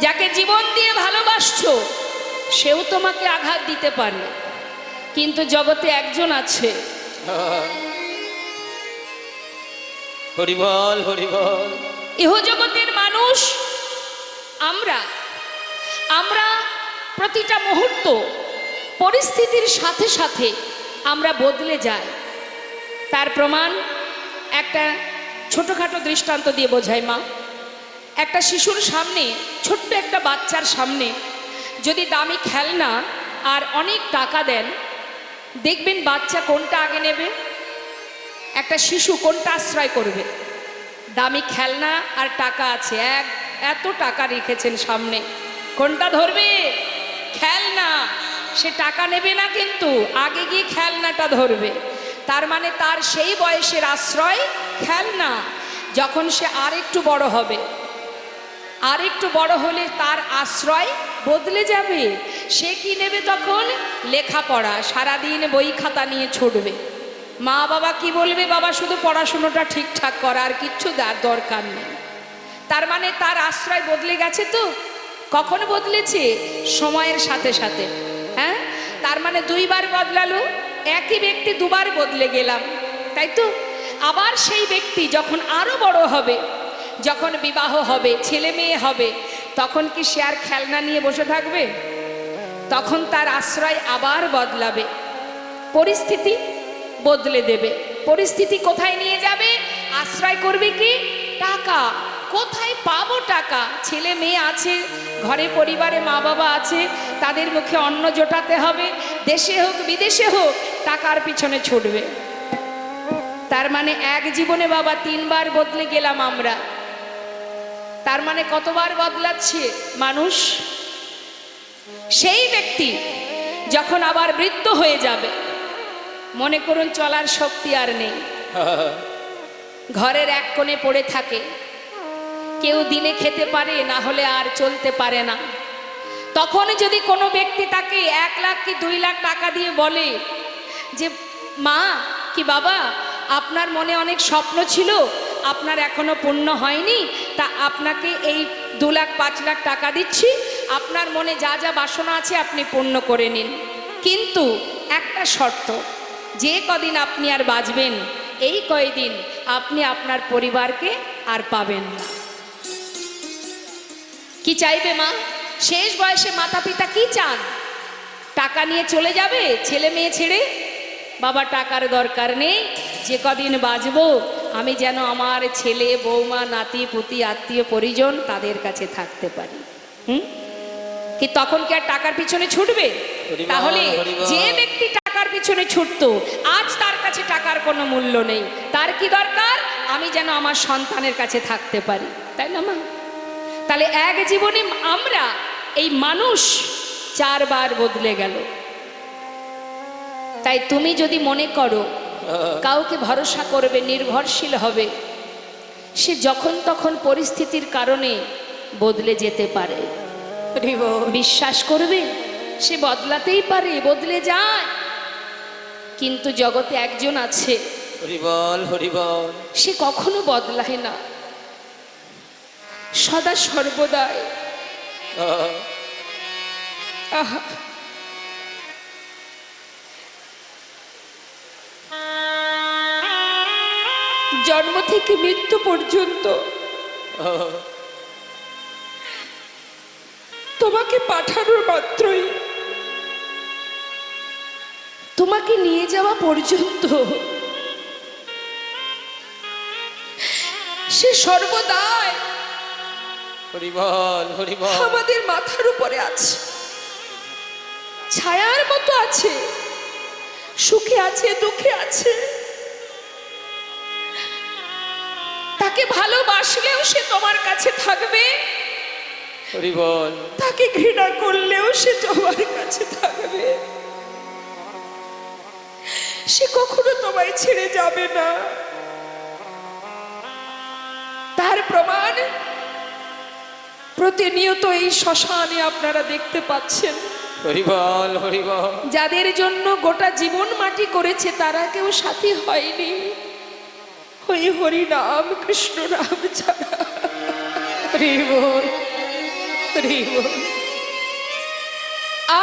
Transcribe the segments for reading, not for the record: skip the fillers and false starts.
যাকে জীবন দিয়ে ভালোবাসছো সেও তোমাকে আঘাত দিতে পারে, কিন্তু জগতে একজন আছে। হরি বল, হরি বল। ইহজগতের মানুষ আমরা আমরা প্রতিটা মুহূর্ত পরিস্থিতির সাথে সাথে আমরা বদলে যাই। তার প্রমাণ একটা ছোটোখাটো দৃষ্টান্ত দিয়ে বোঝায় মা। একটা শিশুর সামনে, ছোট্ট একটা বাচ্চার সামনে যদি দামি খেলনা আর অনেক টাকা দেন, দেখবেন বাচ্চা কোনটা আগে নেবে? একটা শিশু কোনটা আশ্রয় করবে? দামি খেলনা আর টাকা আছে, এত টাকা রেখেছেন সামনে, কোনটা ধরবে? খেলনা। সে টাকা নেবে না, কিন্তু আগে গিয়ে খেলনাটা ধরবে। তার মানে তার সেই বয়সের আশ্রয় খেলনা। যখন সে আরেকটু বড় হবে, আরেকটু বড় হলে তার আশ্রয় বদলে যাবে। সে কি নেবে তখন? লেখাপড়া। সারাদিন বই খাতা নিয়ে ছুটবে। মা বাবা কি বলবে? বাবা শুধু পড়াশুনোটা ঠিকঠাক করা, আর কিচ্ছু দরকার নেই। তার মানে তার আশ্রয় বদলে গেছে। তো কখন বদলেছে? সময়ের সাথে সাথে। হ্যাঁ, তার মানে দুইবার বদলালো। একই ব্যক্তি দুবার বদলে গেলাম, তাই তো? আবার সেই ব্যক্তি যখন আরো বড় হবে, যখন বিবাহ হবে, ছেলে মেয়ে হবে, তখন কি সে আর খেলনা নিয়ে বসে থাকবে? তখন তার আশ্রয় আবার বদলাবে, পরিস্থিতি বদলে দেবে। পরিস্থিতি কোথায় নিয়ে যাবে? আশ্রয় করবে কি? টাকা। কোথায় পাবো টাকা? ছেলে মেয়ে আছে, ঘরে পরিবারে মা বাবা আছে, তাদের মুখে অন্ন জোটাতে হবে। দেশে হোক বিদেশে হোক, টাকার পিছনে ছুটবে। তার মানে এক জীবনে বাবা 3 বার বদলে গেলাম আমরা। তার মানে কতবার বদলাচ্ছে মানুষ? সেই ব্যক্তি যখন আবার বৃদ্ধ হয়ে যাবে, মনে করুন চলার শক্তি আর নেই, ঘরের এক কোণে পড়ে থাকে, কেউ দিনে খেতে পারে, না হলে আর চলতে পারে না। তখন যদি কোনো ব্যক্তি তাকে 1 লাখ কি 2 লাখ টাকা দিয়ে বলে যে মা কি বাবা, আপনার মনে অনেক স্বপ্ন ছিল, আপনার এখনো পূর্ণ হয়নি, তা আপনাকে এই 2 লাখ 5 লাখ টাকা দিচ্ছি, আপনার মনে যা যা বাসনা আছে আপনি পূর্ণ করে নিন, কিন্তু একটা শর্ত, যে কদিন আপনি আর বাঁচবেন, এই কয়দিন আপনি আপনার পরিবারকে আর পাবেন না। কি চাইবে মা? শেষ বয়সে মাতা পিতা কি চান? টাকা নিয়ে চলে যাবে ছেলে মেয়ে ছেড়ে? বাবা টাকার দরকার নেই, যে কদিন বাঁচবো আমি যেন আমার ছেলে বৌমা নাতি পুতি আত্মীয় পরিজন তাদের কাছে থাকতে পারি। কি তখন কি আর টাকার পিছনে ছুটবে? তাহলে যে ব্যক্তি টাকার পিছনে ছুটতো, আজ তার কাছে টাকার কোনো মূল্য নেই। তার কি দরকার? আমি যেন আমার সন্তানের কাছে থাকতে পারি, তাই না মা? তাহলে এক জীবনে আমরা এই মানুষ 4 বার বদলে গেল। তাই তুমি যদি মনে করো কাউকে ভরসা করবে, নির্ভরশীল হবে, সে যখন তখন পরিস্থিতির কারণে বদলে যেতে পারে। বিশ্বাস করবে, সে বদলাতেই পারে, বদলে যায়। কিন্তু জগতে একজন আছে, হরি বল, হরি বল, সে কখনো বদলায় না, সদা সর্বদাই। আহা, জন্ম থেকে মৃত্যু পর্যন্ত তোমাকে পাঠানোর মাত্রই, তোমাকে নিয়ে যাওয়া পর্যন্ত সে সর্বদাই হরি বল, হরি বল, আমাদের মাথার উপরে আছে, ছায়ার মতো আছে, সুখে আছে দুঃখে আছে। তাকে ভালোবাসলেও সে তোমার কাছে থাকবে, হরি বল, তাকে ঘৃণা করলেও সে তোমার কাছে থাকবে। সে কখনো তোমায় ছেড়ে যাবে না। তার প্রমাণ প্রতিনিয়ত এই শ্মশানে আপনারা দেখতে পাচ্ছেন। হরি বল, হরি বল, যাদের জন্য গোটা জীবন মাটি করেছে তারা কেউ সাথী হয়নি, ওই হরি নাম কৃষ্ণ নাম ছাড়া। হরি বল। হরি বল।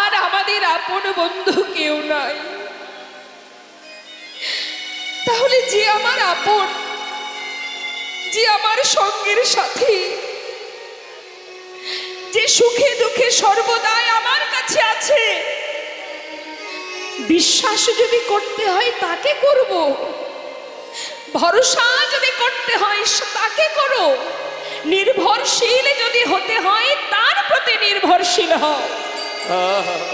আর আমাদের আপন বন্ধু কেউ নাই, তাহলে যে আমার আপন, যে আমার সঙ্গের সাথী, যে সুখে দুঃখে সর্বদাই আমার কাছে আছে, বিশ্বাস যদি করতে হয় তাকে করব, ভরসা যদি করতে হয় তাকে করো, নির্ভরশীল যদি হতে হয় তার প্রতি নির্ভরশীল হও।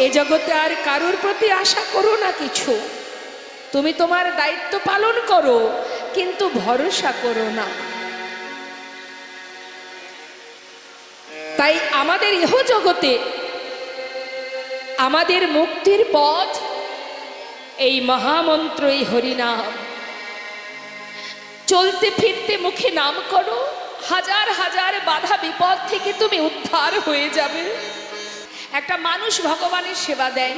এ জগতে আর কারোর প্রতি আশা করো না কিছু, তুমি তোমার দায়িত্ব পালন করো, কিন্তু ভরসা করো না। তাই আমাদের ইহ জগতে আমাদের মুক্তির পথ এই মহামন্ত্র, এই হরিনাম। চলতে ফিরতে মুখে নাম করো, হাজার হাজার বাধা বিপদ থেকে তুমি উদ্ধার হয়ে যাবে। একটা মানুষ ভগবানের সেবা দেয়,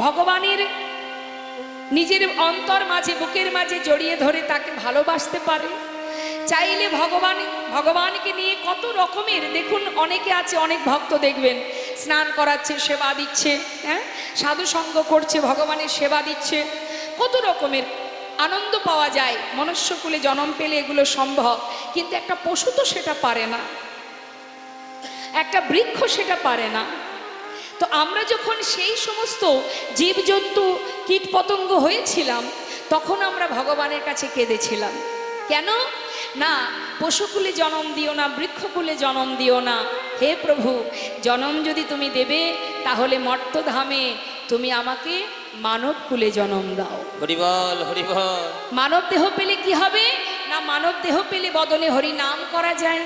ভগবানের নিজের অন্তর মাঝে, বুকের মাঝে জড়িয়ে ধরে তাকে ভালোবাসতে পারে। চাইলে ভগবানকে নিয়ে কত রকমের, দেখুন অনেকে আছে, অনেক ভক্ত দেখবেন স্নান করাচ্ছে, সেবা দিচ্ছে, হ্যাঁ, সাধু সঙ্গ করছে, ভগবানের সেবা দিচ্ছে, কত রকমের আনন্দ পাওয়া যায়। মনুষ্যকুলে জন্ম পেলে এগুলো সম্ভব, কিন্তু একটা পশু তো সেটা পারে না, একটা বৃক্ষ সেটা পারে না। তো আমরা যখন সেই সমস্ত জীবজন্তু কীটপতঙ্গ হয়েছিলাম, তখন আমরা ভগবানের কাছে কেঁদেছিলাম, কেন না পশুকুলে জন্ম দিও না, বৃক্ষকুলে জন্ম দিও না, হে প্রভু, জন্ম যদি তুমি দেবে তাহলে মর্তধামে তুমি আমাকে মানব কুলে জন্ম দাও। হরি বল, হরি বল। মানব দেহ পেলে কি হবে না, মানব দেহ পেলে বদনে হরি নাম করা যায়,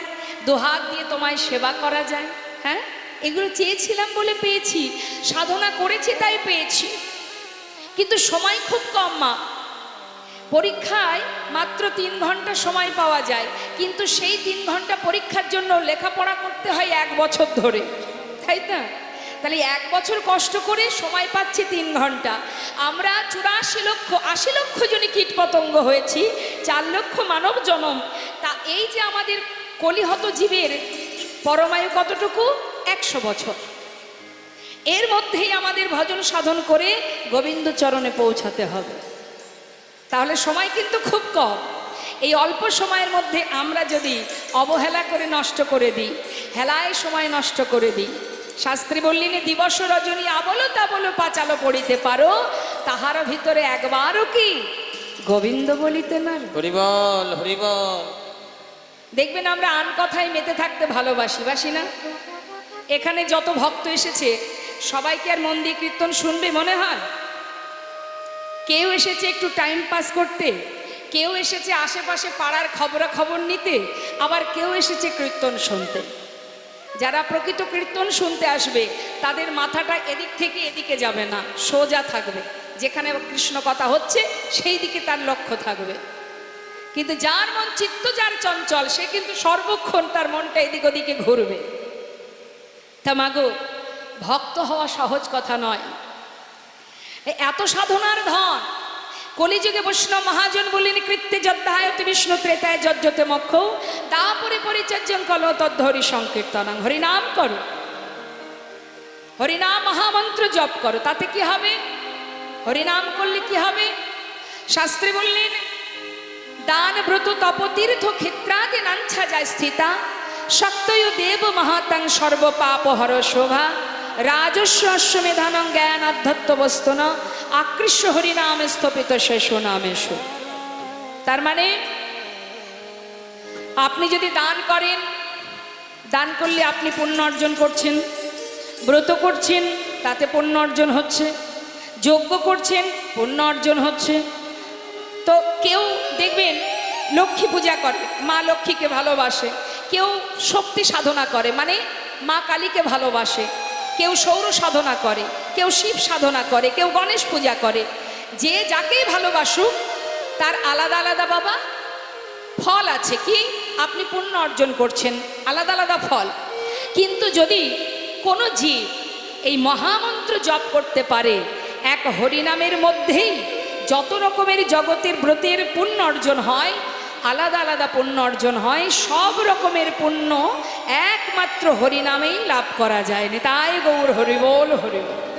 দোহাত দিয়ে তোমায় সেবা করা যায়। হ্যাঁ, এগুলো চেয়েছিলাম বলে পেয়েছি, সাধনা করেছি তাই পেয়েছি, কিন্তু সময় খুব কম। মা, পরীক্ষায় মাত্র 3 ঘন্টা সময় পাওয়া যায়, কিন্তু সেই 3 ঘন্টা পরীক্ষার জন্য লেখাপড়া করতে হয় 1 বছর ধরে, তাই না? তাহলে 1 বছর কষ্ট করে সময় পাচ্ছি 3 ঘন্টা। আমরা 84 লক্ষ 80 লক্ষ জনই কীটপতঙ্গ হয়েছি, 4 লক্ষ মানব জনম। তা এই যে আমাদের কলিহত জীবের পরমায়ু কতটুকু? 100 বছর। এর মধ্যেই আমাদের ভজন সাধন করে গোবিন্দ চরণে পৌঁছাতে হবে। তাহলে সময় কিন্তু খুব কম। এই অল্প সময়ের মধ্যে আমরা যদি অবহেলা করে নষ্ট করে দিই, হেলায় সময় নষ্ট করে দিই, শাস্ত্রী বললেন, দিবস রজনী আবলো তাবলো পাঁচালো পড়িতে পারো, তাহার ভিতরে একবারও কি গোবিন্দ বলিতে না। হরি বল, হরি বল। দেখবেন আমরা আন কথায় মেতে থাকতে ভালোবাসি, বাসি না? এখানে যত ভক্ত এসেছে সবাইকে আর মন দিয়ে কীর্তন শুনবে মনে হয়? কেউ এসেছে একটু টাইম পাস করতে, কেউ এসেছে আশেপাশে পাড়ার খবরাখবর নিতে, আবার কেউ এসেছে কীর্তন শুনতে। যারা প্রকৃত কীর্তন শুনতে আসবে তাদের মাথাটা এদিক থেকে এদিকে যাবে না, সোজা থাকবে, যেখানে কৃষ্ণ কথা হচ্ছে সেই দিকে তার লক্ষ্য থাকবে। কিন্তু যার মন চিত্ত, যার চঞ্চল, সে কিন্তু সর্বক্ষণ তার মনটা এদিক ওদিকে ঘুরবে। তা মাগো, ভক্ত হওয়া সহজ কথা নয়। এত সাধনার ধন, কলিযুগে বৈষ্ণব মহাজন বলিনি, কৃত্যে যদ্ধায়তি বিষ্ণু ত্রেতায় যজ্জতে মক্ষ তাপরে পরিচর্যং কলো তদ্ধরি সংকীর্তনং। হরিনাম করো, হরিনাম মহামন্ত্র জপ করো, তাতে কি হবে? হরিনাম করলে কি হবে? শাস্ত্রে বললেন, দান ব্রত তপতীর্থ ক্ষেত্রাদি নাঞ্ছা যায় স্থিতা শক্তয় দেব মহাতাং সর্বপাপ হর শোভা রাজস্ব অশ্বমেধানং জ্ঞান অধ্যত্ত বস্তুন আকৃষ্ট হরিনামে স্থপিত শেষ নামেশু। তার মানে আপনি যদি দান করেন, দান করলে আপনি পুণ্য অর্জন করছেন, ব্রত করছেন তাতে পুণ্য অর্জন হচ্ছে, যজ্ঞ করছেন পুণ্য অর্জন হচ্ছে। তো কেউ দেখবেন লক্ষ্মী পূজা করে, মা লক্ষ্মীকে ভালোবাসে, কেউ শক্তি সাধনা করে মানে মা কালীকে ভালোবাসে, কেউ সৌর সাধনা করে, কেউ শিব সাধনা করে, কেউ গণেশ পূজা করে। যে যাকেই ভালোবাসুক তার আলাদা আলাদা বাবা ফল আছে, কি আপনি পুণ্য অর্জন করছেন, আলাদা আলাদা ফল। কিন্তু যদি কোনো জীব এই মহামন্ত্র জপ করতে পারে, এক হরিনামের মধ্যেই যত রকমের জগতের ব্রতের পুণ্য অর্জন হয়, আলাদা আলাদা পুণ্য অর্জন হয়, সব রকমের পুণ্য একমাত্র হরিনামেই লাভ করা যায়। তাই গৌর হরিবোল হরিবোল।